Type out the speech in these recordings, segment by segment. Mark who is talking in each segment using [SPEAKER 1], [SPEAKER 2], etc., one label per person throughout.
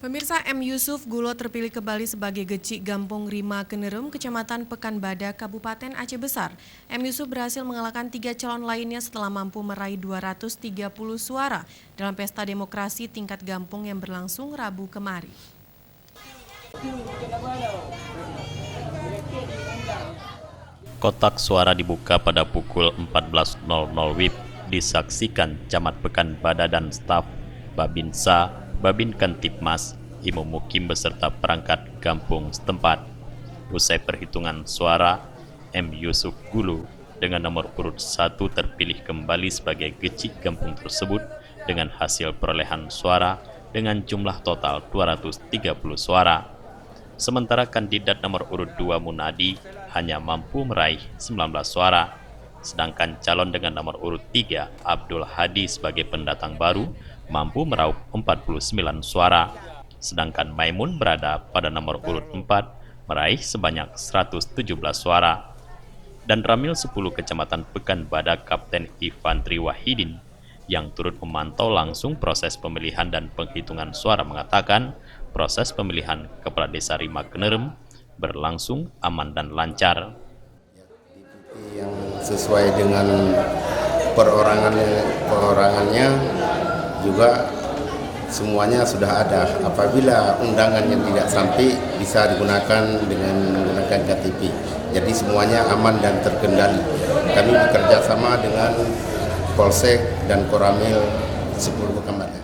[SPEAKER 1] Pemirsa, M. Yusuf Gulo terpilih kembali sebagai Gecik Gampung Rima Kenerum, Kecamatan Pekanbada, Kabupaten Aceh Besar. M. Yusuf berhasil mengalahkan 3 calon lainnya setelah mampu meraih 230 suara dalam pesta demokrasi tingkat Gampung yang berlangsung Rabu kemarin.
[SPEAKER 2] Kotak suara dibuka pada pukul 14.00 WIB disaksikan Camat Pekanbada dan staf Babinsa, Babin Kantipmas, Imam Mukim beserta perangkat kampung setempat. Usai perhitungan suara, M. Yusuf Gulo dengan nomor urut 1 terpilih kembali sebagai Gecik Gampung tersebut dengan hasil perolehan suara dengan jumlah total 230 suara. Sementara kandidat nomor urut 2 Munadi hanya mampu meraih 19 suara. Sedangkan calon dengan nomor urut 3 Abdul Hadi sebagai pendatang baru mampu meraup 49 suara. Sedangkan Maimun berada pada nomor urut 4 meraih sebanyak 117 suara. Dan Ramil 10 Kecamatan Pekanbada Kapten Infantri Wahidin yang turut memantau langsung proses pemilihan dan penghitungan suara mengatakan proses pemilihan Kepala Desa Rima Kenerum berlangsung aman dan lancar.
[SPEAKER 3] Yang sesuai dengan perorangannya juga semuanya sudah ada. Apabila undangan yang tidak sampai bisa digunakan dengan menggunakan KTP. Jadi semuanya aman dan terkendali. Kami bekerja sama dengan Polsek dan Koramil 10 Pekanbada.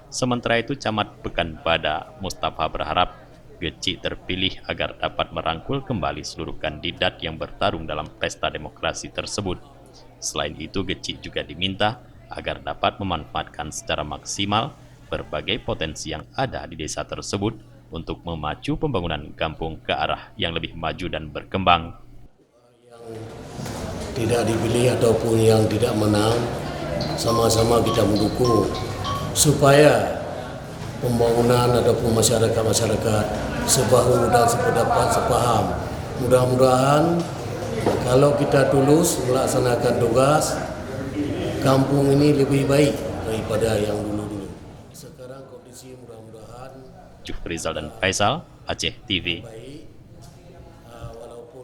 [SPEAKER 2] Sementara itu Camat Pekanbada Mustafa berharap Gecik terpilih agar dapat merangkul kembali seluruh kandidat yang bertarung dalam pesta demokrasi tersebut. Selain itu, Gecik juga diminta agar dapat memanfaatkan secara maksimal berbagai potensi yang ada di desa tersebut untuk memacu pembangunan kampung ke arah yang lebih maju dan berkembang.
[SPEAKER 4] Yang tidak dipilih ataupun yang tidak menang, sama-sama kita mendukung supaya pembangunan ataupun masyarakat sebahu dan sependapat, sepaham. Mudah-mudahan kalau kita tulus melaksanakan tugas, kampung ini lebih baik daripada yang dulu-dulu. Sekarang kondisi mudah-mudahan
[SPEAKER 2] Jufrizal dan Faisal, Aceh TV.
[SPEAKER 4] baik.